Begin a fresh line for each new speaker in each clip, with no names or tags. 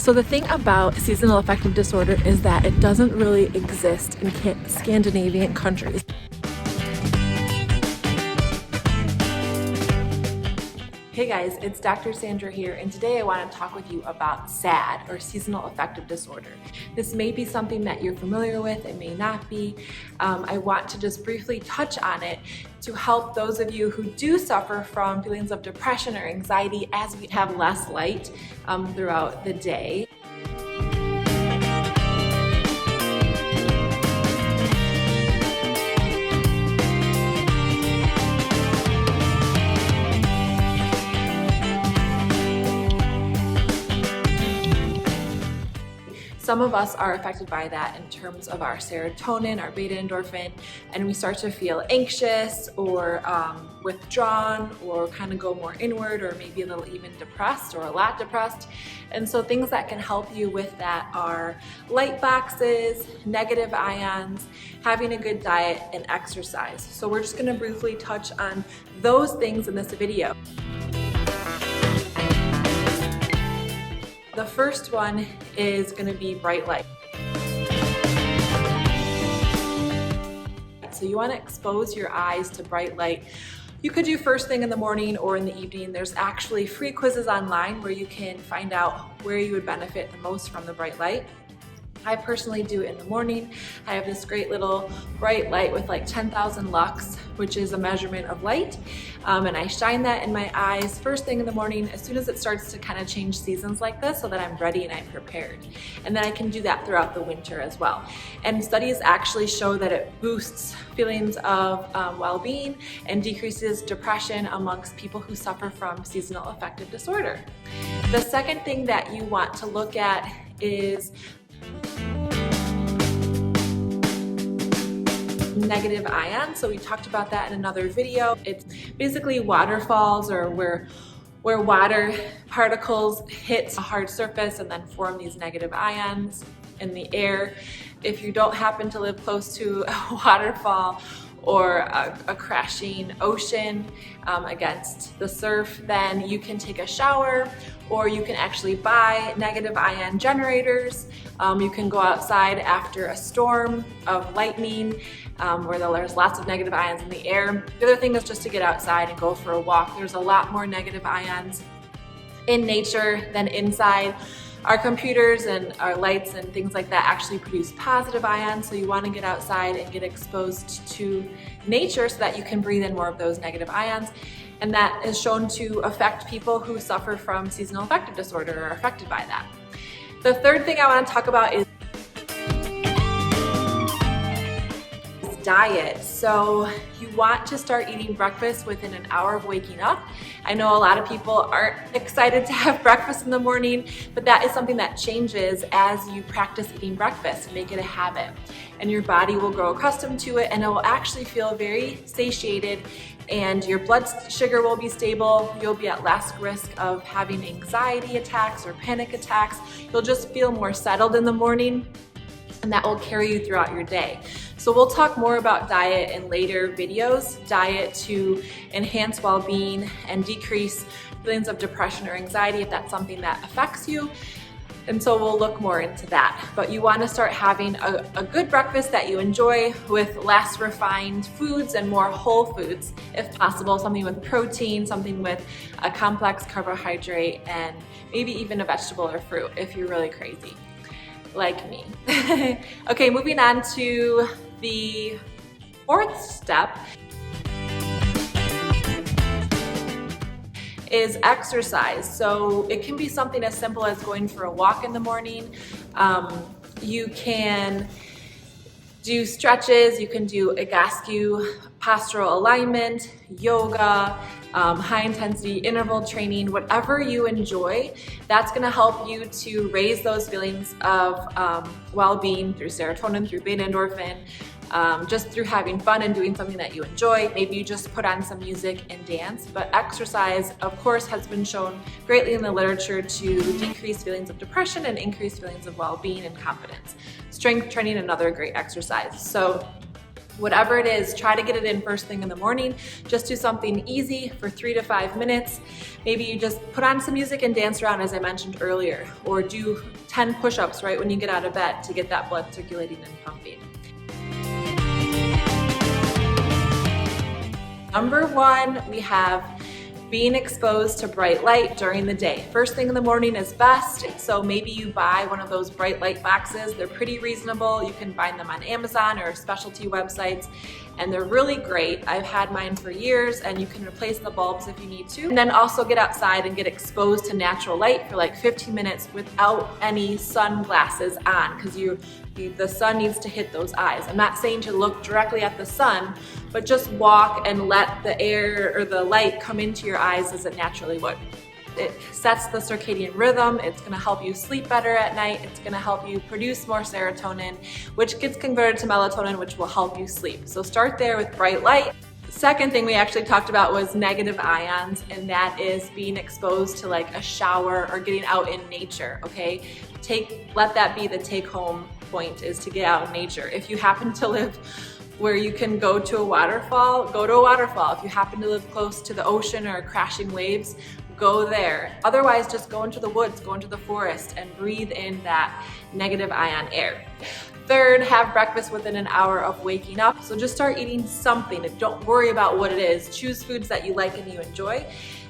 So the thing about seasonal affective disorder is that it doesn't really exist in Scandinavian countries. Hey guys, it's Dr. Sandra here, and today I want to talk with you about SAD, or seasonal affective disorder. This may be something that you're familiar with, it may not be. I want to just briefly touch on it to help those of you who do suffer from feelings of depression or anxiety as we have less light throughout the day. Some of us are affected by that in terms of our serotonin, our beta endorphin, and we start to feel anxious or withdrawn or kind of go more inward or maybe a little even depressed or a lot depressed. And so things that can help you with that are light boxes, negative ions, having a good diet, and exercise. So we're just going to briefly touch on those things in this video. The first one is going to be bright light. So you want to expose your eyes to bright light. You could do first thing in the morning or in the evening. There's actually free quizzes online where you can find out where you would benefit the most from the bright light. I personally do it in the morning. I have this great little bright light with like 10,000 lux, which is a measurement of light. And I shine that in my eyes first thing in the morning as soon as it starts to kind of change seasons like this so that I'm ready and I'm prepared. And then I can do that throughout the winter as well. And studies actually show that it boosts feelings of well-being and decreases depression amongst people who suffer from seasonal affective disorder. The second thing that you want to look at is negative ions. So we talked about that in another video. It's basically waterfalls, or where water particles hit a hard surface and then form these negative ions in the air. If you don't happen to live close to a waterfall or a crashing ocean against the surf, then you can take a shower, or you can actually buy negative ion generators. You can go outside after a storm of lightning where there's lots of negative ions in the air. The other thing is just to get outside and go for a walk. There's a lot more negative ions in nature than inside. Our computers and our lights and things like that actually produce positive ions, so you want to get outside and get exposed to nature so that you can breathe in more of those negative ions. And that is shown to affect people who suffer from seasonal affective disorder or are affected by that. The third thing I want to talk about is diet. So you want to start eating breakfast within an hour of waking up. I know a lot of people aren't excited to have breakfast in the morning, but that is something that changes as you practice eating breakfast and make it a habit. And your body will grow accustomed to it, and it will actually feel very satiated, and your blood sugar will be stable. You'll be at less risk of having anxiety attacks or panic attacks. You'll just feel more settled in the morning, and that will carry you throughout your day. So we'll talk more about diet in later videos, diet to enhance well-being and decrease feelings of depression or anxiety if that's something that affects you. And so we'll look more into that. But you want to start having a good breakfast that you enjoy with less refined foods and more whole foods, if possible, something with protein, something with a complex carbohydrate, and maybe even a vegetable or fruit if you're really crazy, like me. Okay, moving on to the fourth step is exercise. So it can be something as simple as going for a walk in the morning. You can do stretches, you can do Agascu postural alignment, yoga, high intensity interval training, whatever you enjoy. That's going to help you to raise those feelings of well-being through serotonin, through beta endorphin, just through having fun and doing something that you enjoy. Maybe you just put on some music and dance, but exercise, of course, has been shown greatly in the literature to decrease feelings of depression and increase feelings of well-being and confidence. Strength training, another great exercise. So Whatever it is, try to get it in first thing in the morning. Just do something easy for 3 to 5 minutes. Maybe you just put on some music and dance around, as I mentioned earlier, or do 10 push-ups right when you get out of bed to get that blood circulating and pumping. Number 1, we have being exposed to bright light during the day. First thing in the morning is best, so maybe you buy one of those bright light boxes. They're pretty reasonable. You can find them on Amazon or specialty websites, and they're really great. I've had mine for years, and you can replace the bulbs if you need to. And then also get outside and get exposed to natural light for like 15 minutes without any sunglasses on, because the sun needs to hit those eyes. I'm not saying to look directly at the sun, but just walk and let the air or the light come into your eyes as it naturally would. It sets the circadian rhythm. It's gonna help you sleep better at night. It's gonna help you produce more serotonin, which gets converted to melatonin, which will help you sleep. So start there with bright light. Second thing we actually talked about was negative ions, and that is being exposed to like a shower or getting out in nature, okay? Let that be the take home point, is to get out in nature. If you happen to live where you can go to a waterfall, go to a waterfall. If you happen to live close to the ocean or crashing waves, go there. Otherwise, just go into the woods, go into the forest, and breathe in that negative ion air. Third, have breakfast within an hour of waking up. So just start eating something. Don't worry about what it is. Choose foods that you like and you enjoy.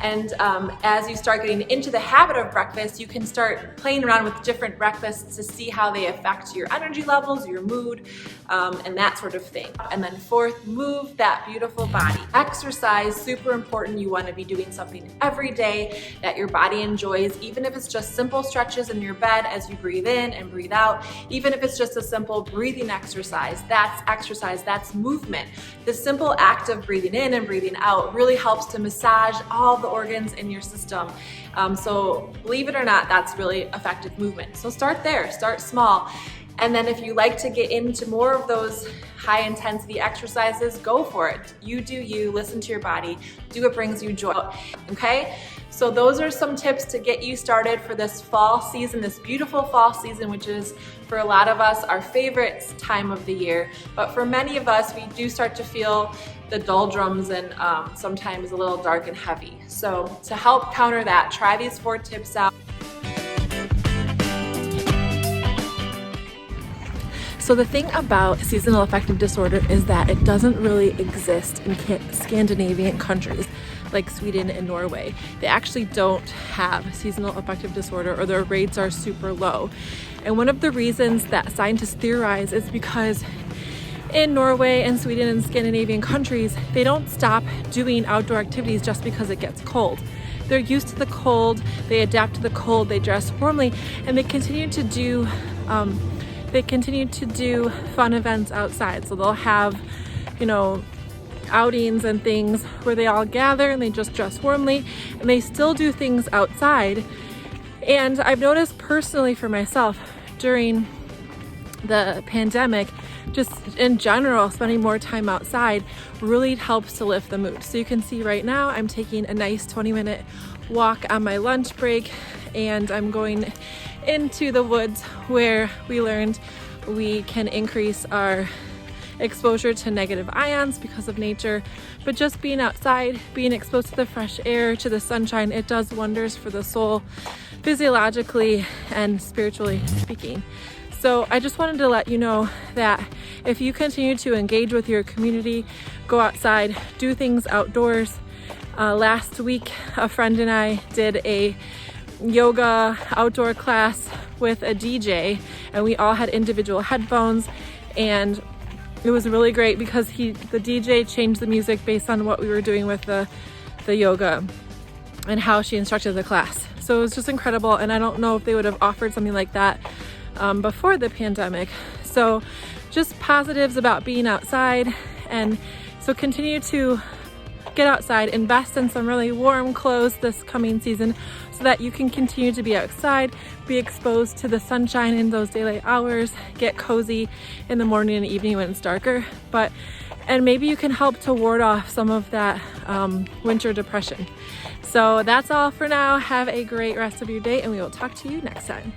And as you start getting into the habit of breakfast, you can start playing around with different breakfasts to see how they affect your energy levels, your mood, and that sort of thing. And then fourth, move that beautiful body. Exercise, super important. You want to be doing something every day that your body enjoys, even if it's just simple stretches in your bed as you breathe in and breathe out, even if it's just a simple breathing exercise. That's movement. The simple act of breathing in and breathing out really helps to massage all the organs in your system. So believe it or not, that's really effective movement. So start there, start small. And then if you like to get into more of those high intensity exercises, go for it. You do you, listen to your body, do what brings you joy, okay? So those are some tips to get you started for this fall season, this beautiful fall season, which is for a lot of us our favorite time of the year. But for many of us, we do start to feel the doldrums and sometimes a little dark and heavy. So to help counter that, try these 4 tips out. So the thing about seasonal affective disorder is that it doesn't really exist in Scandinavian countries like Sweden and Norway. They actually don't have seasonal affective disorder, or their rates are super low. And one of the reasons that scientists theorize is because in Norway and Sweden and Scandinavian countries, they don't stop doing outdoor activities just because it gets cold. They're used to the cold, they adapt to the cold, they dress warmly, and they continue to do fun events outside. So they'll have, outings and things where they all gather and they just dress warmly, and they still do things outside. And I've noticed personally for myself during the pandemic, just in general, spending more time outside really helps to lift the mood. So you can see right now I'm taking a nice 20-minute walk on my lunch break, and I'm going into the woods where we learned we can increase our exposure to negative ions because of nature. But just being outside, being exposed to the fresh air, to the sunshine, it does wonders for the soul, physiologically and spiritually speaking. So I just wanted to let you know that if you continue to engage with your community, go outside, do things outdoors. Last week, a friend and I did a yoga outdoor class with a DJ, and we all had individual headphones, and it was really great because the DJ changed the music based on what we were doing with the yoga and how she instructed the class. So it was just incredible, and I don't know if they would have offered something like that before the pandemic. So just positives about being outside, and so continue to get outside, invest in some really warm clothes this coming season so that you can continue to be outside, be exposed to the sunshine in those daylight hours, get cozy in the morning and evening when it's darker, and maybe you can help to ward off some of that winter depression. So that's all for now. Have a great rest of your day, and we will talk to you next time.